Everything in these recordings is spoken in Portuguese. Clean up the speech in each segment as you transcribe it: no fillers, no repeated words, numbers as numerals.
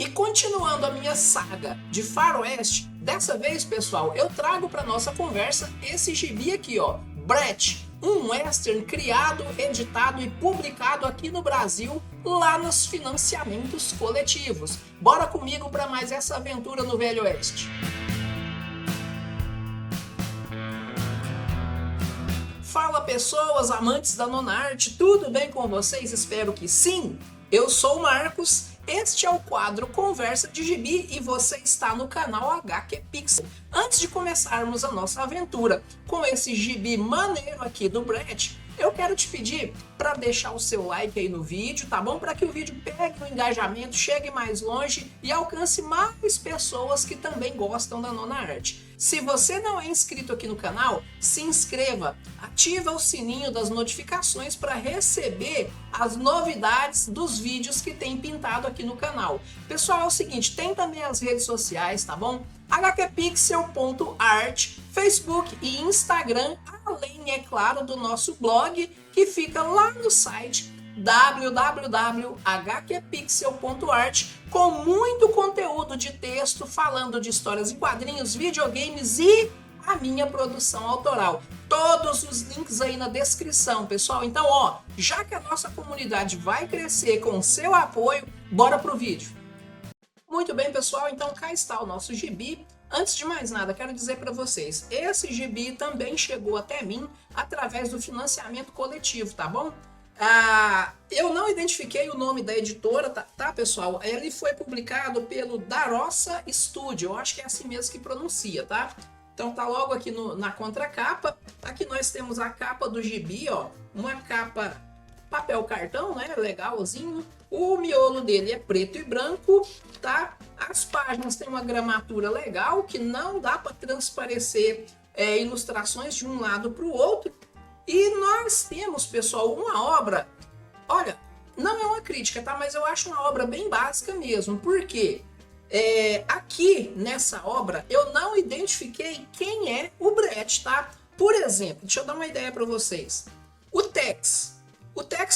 E continuando a minha saga de faroeste, dessa vez, pessoal, eu trago para nossa conversa esse gibi aqui, ó, Brett, um western criado, editado e publicado aqui no Brasil, lá nos financiamentos coletivos. Bora comigo para mais essa aventura no Velho Oeste. Fala pessoas, amantes da Nonarte, tudo bem com vocês? Espero que sim! Eu sou o Marcos, este é o quadro Conversa de Gibi e você está no canal HQ Pixel. Antes de começarmos a nossa aventura com esse gibi maneiro aqui do Brett, eu quero te pedir para deixar o seu like aí no vídeo, tá bom? Para que o vídeo pegue o engajamento, chegue mais longe e alcance mais pessoas que também gostam da Nonarte. Se você não é inscrito aqui no canal, se inscreva, ativa o sininho das notificações para receber as novidades dos vídeos que tem pintado aqui no canal. Pessoal, é o seguinte, tem também as redes sociais, tá bom? hqpixel.art, Facebook e Instagram, além, é claro, do nosso blog, que fica lá no site www.hqpixel.art, com muito conteúdo de texto falando de histórias em quadrinhos, videogames e a minha produção autoral. Todos os links aí na descrição, pessoal. Então, ó, já que a nossa comunidade vai crescer com o seu apoio, bora pro vídeo. Muito bem, pessoal, então cá está o nosso gibi. Antes de mais nada, quero dizer para vocês, esse gibi também chegou até mim através do financiamento coletivo, tá bom? Eu não identifiquei o nome da editora, tá, pessoal? Ele foi publicado pelo Darossa Studio, eu acho que é assim mesmo que pronuncia, tá? Então tá logo aqui na contracapa. Aqui nós temos a capa do gibi, ó, uma capa papel cartão, né, legalzinho. O miolo dele é preto e branco, tá? As páginas têm uma gramatura legal, que não dá para transparecer ilustrações de um lado para o outro. E nós temos, pessoal, uma obra, olha, não é uma crítica, tá? Mas eu acho uma obra bem básica mesmo, porque aqui nessa obra eu não identifiquei quem é o Brett, tá? Por exemplo, deixa eu dar uma ideia para vocês. O Tex,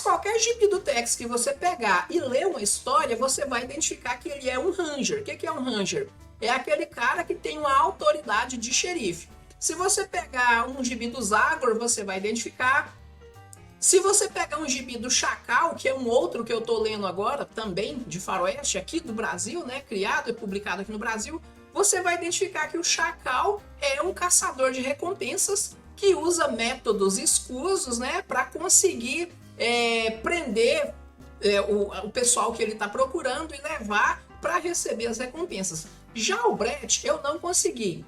qualquer gibi do Tex que você pegar e ler uma história, você vai identificar que ele é um Ranger. O que é um Ranger? É aquele cara que tem uma autoridade de xerife. Se você pegar um gibi do Zagor, você vai identificar. Se você pegar um gibi do Chacal, que é um outro que eu tô lendo agora, também de faroeste, aqui do Brasil, né, criado e publicado aqui no Brasil, você vai identificar que o Chacal é um caçador de recompensas que usa métodos escusos, né, para conseguir prender o pessoal que ele está procurando e levar para receber as recompensas. Já o Brett, eu não consegui.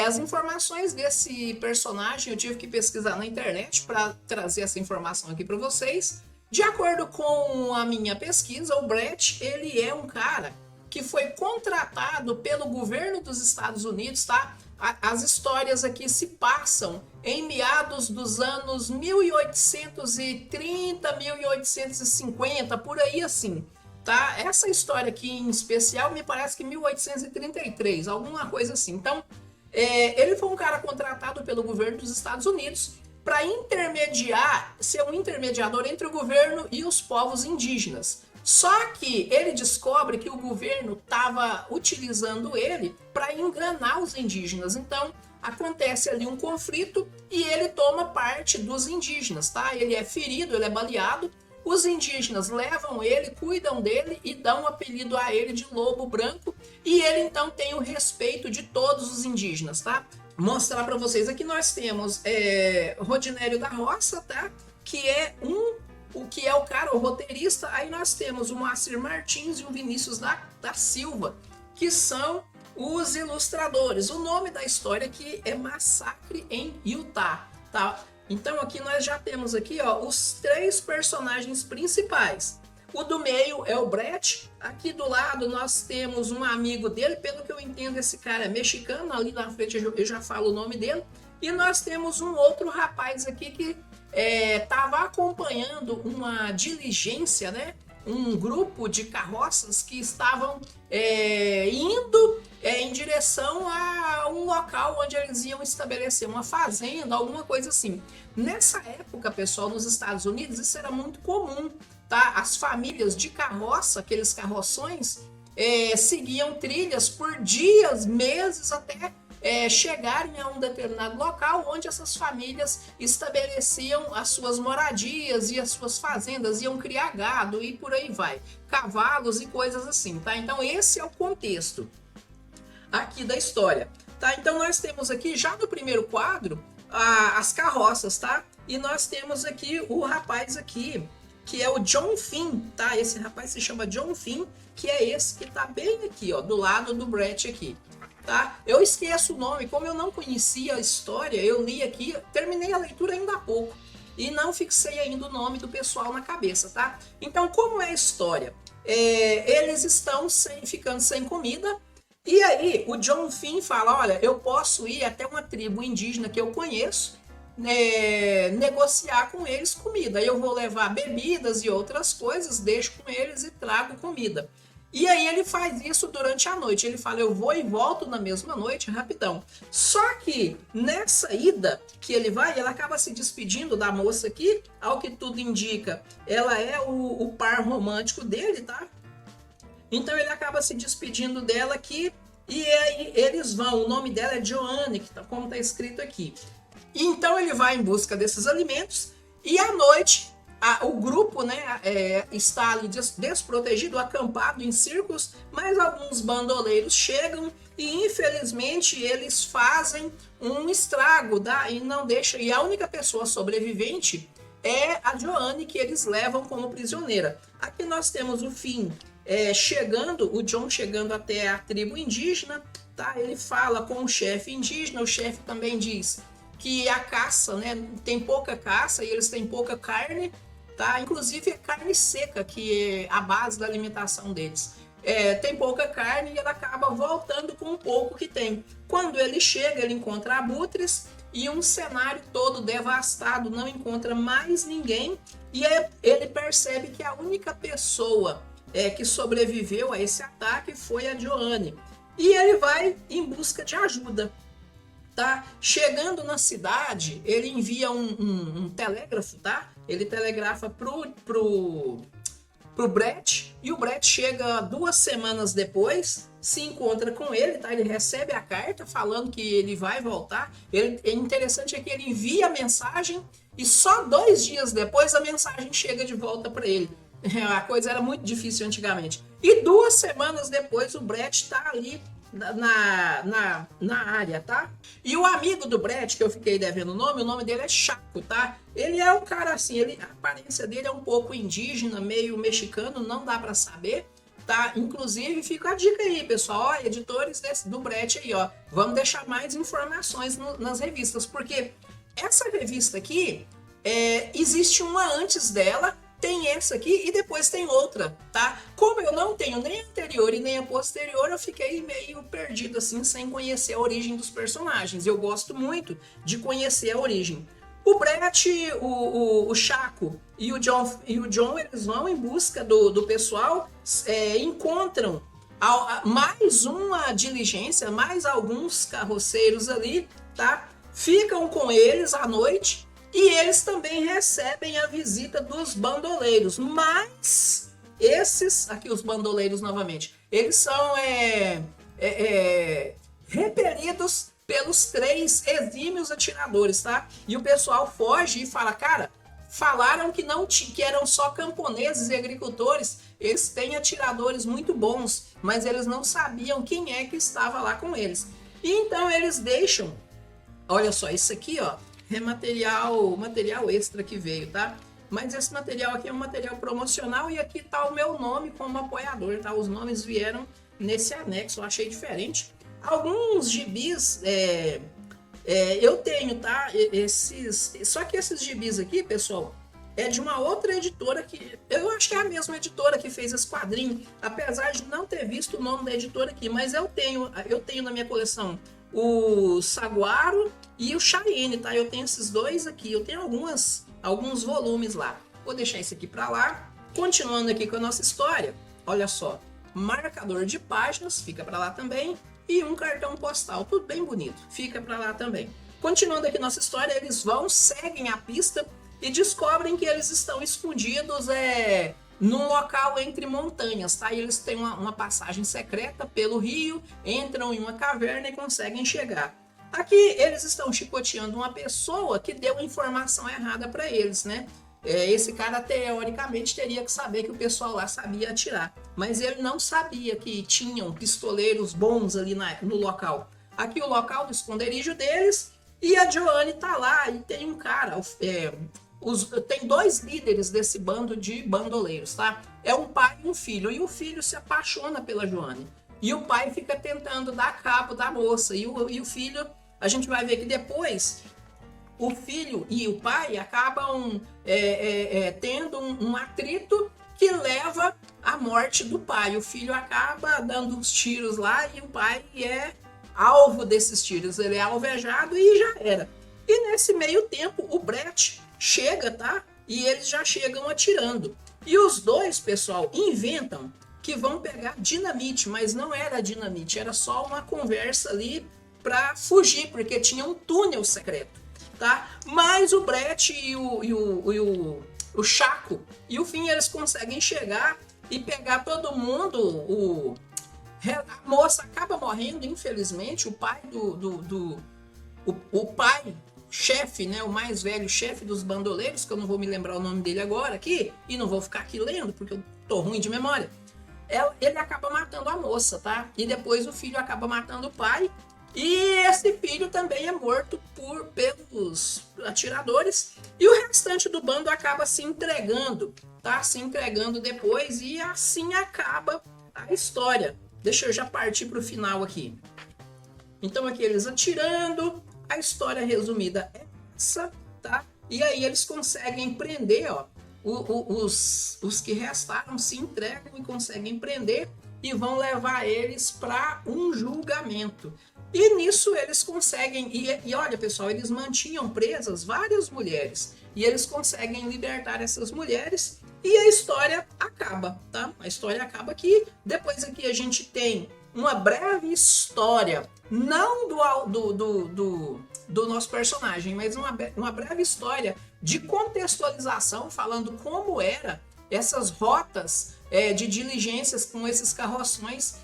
As informações desse personagem eu tive que pesquisar na internet para trazer essa informação aqui para vocês. De acordo com a minha pesquisa, o Brett, ele é um cara que foi contratado pelo governo dos Estados Unidos, tá? As histórias aqui se passam em meados dos anos 1830, 1850, por aí assim, tá? Essa história aqui em especial me parece que 1833, alguma coisa assim. Então, ele foi um cara contratado pelo governo dos Estados Unidos para ser um intermediador entre o governo e os povos indígenas. Só que ele descobre que o governo estava utilizando ele para enganar os indígenas. Então, acontece ali um conflito e ele toma parte dos indígenas, tá? Ele é ferido, ele é baleado. Os indígenas levam ele, cuidam dele e dão um apelido a ele de Lobo Branco. E ele, então, tem o respeito de todos os indígenas, tá? Mostrar para vocês aqui nós temos Rodinério da Roça, tá? Que é o cara, o roteirista. Aí nós temos o Moacir Martins e o Vinícius da Silva, que são os ilustradores. O nome da história aqui é Massacre em Utah, tá? Então aqui nós já temos aqui, ó, os três personagens principais. O do meio é o Brett. Aqui do lado nós temos um amigo dele, pelo que eu entendo esse cara é mexicano, ali na frente eu já falo o nome dele. E nós temos um outro rapaz aqui que estava acompanhando uma diligência, né? Um grupo de carroças que estavam indo em direção a um local onde eles iam estabelecer uma fazenda, alguma coisa assim. Nessa época, pessoal, nos Estados Unidos, isso era muito comum, tá? As famílias de carroça, aqueles carroções, seguiam trilhas por dias, meses, até chegarem a um determinado local onde essas famílias estabeleciam as suas moradias e as suas fazendas, iam criar gado e por aí vai, cavalos e coisas assim, tá? Então esse é o contexto aqui da história, tá? Então nós temos aqui já no primeiro quadro as carroças, tá? E nós temos aqui o rapaz aqui, que é o John Finn, tá? Esse rapaz se chama John Finn, que é esse que tá bem aqui, ó, do lado do Brett aqui, tá? Eu esqueço o nome, como eu não conhecia a história, eu li aqui, terminei a leitura ainda há pouco, e não fixei ainda o nome do pessoal na cabeça, tá? Então, como é a história? Eles estão ficando sem comida, e aí o John Finn fala, olha, eu posso ir até uma tribo indígena que eu conheço, negociar com eles comida. Eu vou levar bebidas e outras coisas, deixo com eles e trago comida. E aí ele faz isso durante a noite. Ele fala, eu vou e volto na mesma noite, rapidão. Só que nessa ida que ele vai, ele acaba se despedindo da moça aqui. Ao que tudo indica, ela é o par romântico dele, tá? Então ele acaba se despedindo dela aqui. E aí eles vão, o nome dela é Joanne, como está escrito aqui. Então ele vai em busca desses alimentos e à noite o grupo, né, está ali desprotegido, acampado em círculos, mas alguns bandoleiros chegam e infelizmente eles fazem um estrago, e não deixam. E a única pessoa sobrevivente é a Joanne, que eles levam como prisioneira. Aqui nós temos o Finn o John chegando até a tribo indígena, tá? Ele fala com o chefe indígena, o chefe também diz que a caça, né, tem pouca caça e eles têm pouca carne, tá? Inclusive é carne seca, que é a base da alimentação deles. Tem pouca carne e ele acaba voltando com o pouco que tem. Quando ele chega, ele encontra abutres e um cenário todo devastado, não encontra mais ninguém, e ele percebe que a única pessoa que sobreviveu a esse ataque foi a Joanne. E ele vai em busca de ajuda. Tá? Chegando na cidade, ele envia um telégrafo, tá? Ele telegrafa pro Brett, e o Brett chega 2 semanas depois, se encontra com ele, tá? Ele recebe a carta falando que ele vai voltar. Interessante é que ele envia a mensagem e só 2 dias depois a mensagem chega de volta para ele. A coisa era muito difícil antigamente. E 2 semanas depois o Brett está ali na área, tá? E o amigo do Brett, que eu fiquei devendo o nome dele é Chaco, tá? Ele é um cara assim, a aparência dele é um pouco indígena, meio mexicano, não dá pra saber, tá? Inclusive, fica a dica aí, pessoal, ó, editores do Brett aí, ó, vamos deixar mais informações nas revistas, porque essa revista aqui, existe uma antes dela, tem essa aqui e depois tem outra, tá? Como eu não tenho nem a anterior e nem a posterior, eu fiquei meio perdido assim, sem conhecer a origem dos personagens. Eu gosto muito de conhecer a origem. O Brett, o Chaco e o John, eles vão em busca do pessoal, encontram mais uma diligência, mais alguns carroceiros ali, tá? Ficam com eles à noite. E eles também recebem a visita dos bandoleiros, mas esses, aqui os bandoleiros novamente, eles são repelidos pelos 3 exímios atiradores, tá? E o pessoal foge e fala, cara, falaram que eram só camponeses e agricultores, eles têm atiradores muito bons, mas eles não sabiam quem é que estava lá com eles. E então eles deixam, olha só, isso aqui, ó, é material extra que veio, tá? Mas esse material aqui é um material promocional e aqui tá o meu nome como apoiador, tá? Os nomes vieram nesse anexo, eu achei diferente. Alguns gibis eu tenho, tá? Só que esses gibis aqui, pessoal, é de uma outra editora que eu acho que é a mesma editora que fez esse quadrinho, apesar de não ter visto o nome da editora aqui, mas eu tenho na minha coleção o Saguaro e o Cheyenne, tá? Eu tenho esses 2 aqui, eu tenho alguns volumes lá. Vou deixar isso aqui para lá. Continuando aqui com a nossa história, olha só, marcador de páginas, fica para lá também, e um cartão postal, tudo bem bonito, fica para lá também. Continuando aqui nossa história, eles seguem a pista e descobrem que eles estão escondidos num local entre montanhas, tá? E eles têm uma passagem secreta pelo rio, entram em uma caverna e conseguem chegar. Aqui eles estão chicoteando uma pessoa que deu informação errada para eles, né? Esse cara teoricamente teria que saber que o pessoal lá sabia atirar, mas ele não sabia que tinham pistoleiros bons ali no local. Aqui o local do esconderijo deles, e a Joanne tá lá e tem um cara, tem dois líderes desse bando de bandoleiros, tá? É um pai e um filho, e o filho se apaixona pela Joanne. E o pai fica tentando dar cabo da moça, e o filho, a gente vai ver que depois o filho e o pai acabam tendo um atrito que leva à morte do pai. O filho acaba dando uns tiros lá e o pai é alvo desses tiros. Ele é alvejado e já era. E nesse meio tempo o Brett chega, tá? E eles já chegam atirando. E os dois, pessoal, inventam que vão pegar dinamite, mas não era dinamite, era só uma conversa ali para fugir, porque tinha um túnel secreto. Tá? Mas o Brett e o Chaco e o Finn, eles conseguem chegar e pegar todo mundo. A moça acaba morrendo, infelizmente. O pai o pai chefe, né, o mais velho chefe dos bandoleiros, que eu não vou me lembrar o nome dele agora aqui, e não vou ficar aqui lendo porque eu tô ruim de memória. Ele acaba matando a moça, tá? E depois o filho acaba matando o pai. E esse filho também é morto pelos atiradores. E o restante do bando acaba se entregando, tá? Se entregando depois, e assim acaba a história. Deixa eu já partir para o final aqui. Então aqui eles atirando, a história resumida é essa, tá? E aí eles conseguem prender, ó, os que restaram se entregam e conseguem prender e vão levar eles para um julgamento. E nisso eles conseguem, e olha pessoal, eles mantinham presas várias mulheres, e eles conseguem libertar essas mulheres, e a história acaba, tá? A história acaba aqui. Depois aqui a gente tem uma breve história, não do nosso personagem, mas uma breve história de contextualização, falando como era essas rotas de diligências com esses carroções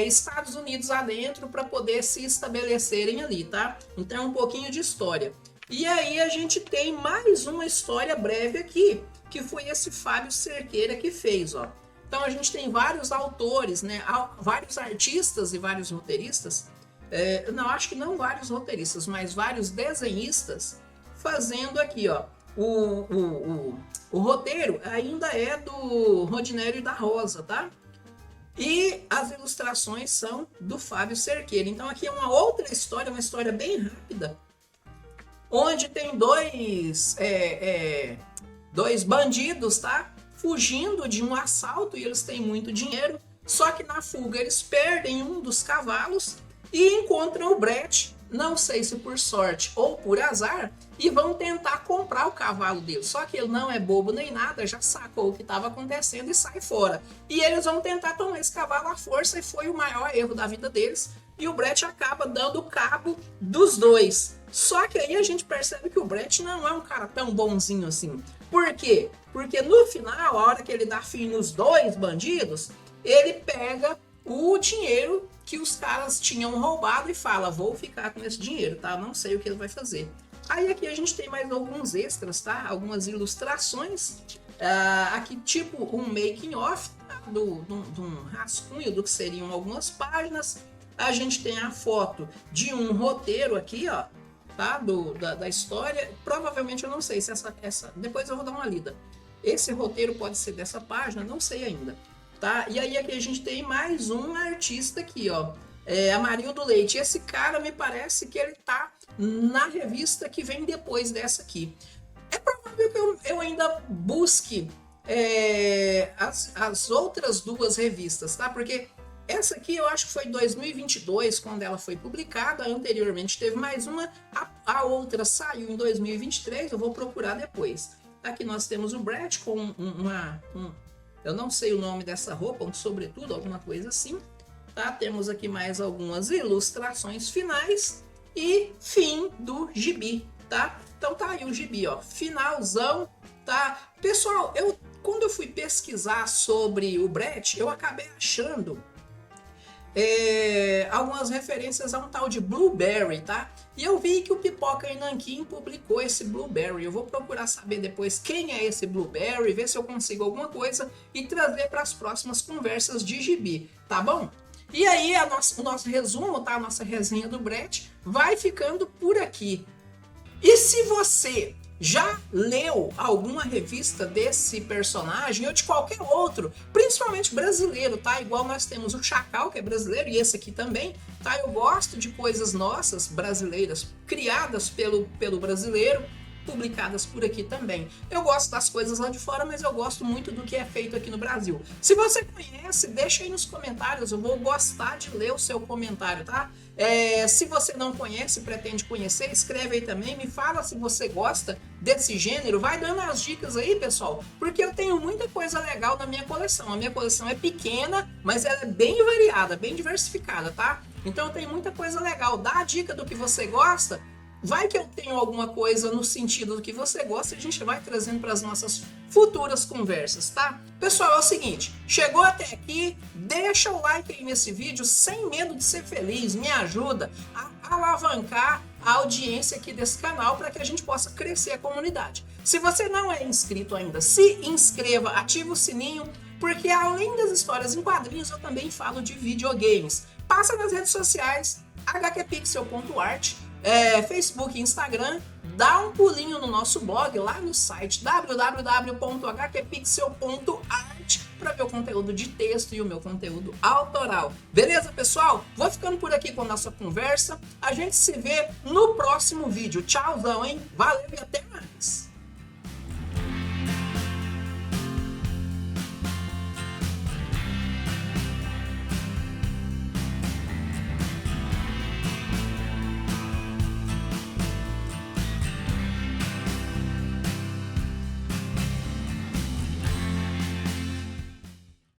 Estados Unidos adentro para poder se estabelecerem ali, tá? Então é um pouquinho de história. E aí a gente tem mais uma história breve aqui, que foi esse Fábio Cerqueira que fez, ó. Então a gente tem vários autores, né? Vários artistas e vários roteiristas. Não, acho que não vários roteiristas, mas vários desenhistas fazendo aqui, ó. O roteiro ainda é do Rodinério da Rosa, tá? E as ilustrações são do Fábio Cerqueira. Então aqui é uma outra história, uma história bem rápida, onde tem dois bandidos, tá? Fugindo de um assalto, e eles têm muito dinheiro. Só que na fuga eles perdem um dos cavalos e encontram o Brett, não sei se por sorte ou por azar, e vão tentar comprar o cavalo dele. Só que ele não é bobo nem nada, já sacou o que estava acontecendo e sai fora. E eles vão tentar tomar esse cavalo à força, e foi o maior erro da vida deles. E o Brett acaba dando cabo dos dois. Só que aí a gente percebe que o Brett não é um cara tão bonzinho assim. Por quê? Porque no final, a hora que ele dá fim nos dois bandidos, ele pega o dinheiro que os caras tinham roubado e fala: vou ficar com esse dinheiro, tá? Não sei o que ele vai fazer. Aí aqui a gente tem mais alguns extras, tá? Algumas ilustrações. Aqui tipo um making of, tá? de um rascunho do que seriam algumas páginas. A gente tem a foto de um roteiro aqui, ó, tá? Da história. Provavelmente eu não sei se essa... Depois eu vou dar uma lida. Esse roteiro pode ser dessa página, não sei ainda. Tá? E aí aqui a gente tem mais um artista aqui, ó. Amarildo Leite. Esse cara me parece que ele tá na revista que vem depois dessa aqui. É provável que eu ainda busque as outras duas revistas, tá? Porque essa aqui eu acho que foi em 2022 quando ela foi publicada. Anteriormente teve mais uma, a outra saiu em 2023, eu vou procurar depois. Aqui nós temos o Brett com eu não sei o nome dessa roupa, um sobretudo, alguma coisa assim. Tá? Temos aqui mais algumas ilustrações finais e fim do gibi, tá? Então tá aí o gibi, ó, finalzão, tá? Pessoal, quando eu fui pesquisar sobre o Brett, eu acabei achando algumas referências a um tal de Blueberry, tá? E eu vi que o Pipoca e Nanquim publicou esse Blueberry. Eu vou procurar saber depois quem é esse Blueberry, ver se eu consigo alguma coisa e trazer para as próximas conversas de gibi, tá bom? E aí o nosso resumo, tá? A nossa resenha do Brett vai ficando por aqui. E se você já leu alguma revista desse personagem ou de qualquer outro, principalmente brasileiro, tá? Igual nós temos o Chacal, que é brasileiro, e esse aqui também, tá? Eu gosto de coisas nossas, brasileiras, criadas pelo brasileiro, publicadas por aqui também. Eu gosto das coisas lá de fora, mas eu gosto muito do que é feito aqui no Brasil. Se você conhece, deixa aí nos comentários, eu vou gostar de ler o seu comentário, tá? Se você não conhece, pretende conhecer, escreve aí também, me fala se você gosta desse gênero, vai dando as dicas aí, pessoal, porque eu tenho muita coisa legal na minha coleção. A minha coleção é pequena, mas ela é bem variada, bem diversificada, tá? Então eu tenho muita coisa legal. Dá a dica do que você gosta. Vai que eu tenho alguma coisa no sentido do que você gosta e a gente vai trazendo para as nossas futuras conversas, tá? Pessoal, é o seguinte, chegou até aqui, deixa o like aí nesse vídeo sem medo de ser feliz, me ajuda a alavancar a audiência aqui desse canal para que a gente possa crescer a comunidade. Se você não é inscrito ainda, se inscreva, ativa o sininho, porque além das histórias em quadrinhos, eu também falo de videogames. Passa nas redes sociais, hqpixel.art, Facebook e Instagram, dá um pulinho no nosso blog lá no site www.hqpixel.art para ver o conteúdo de texto e o meu conteúdo autoral. Beleza, pessoal? Vou ficando por aqui com a nossa conversa. A gente se vê no próximo vídeo. Tchauzão, hein? Valeu e até mais!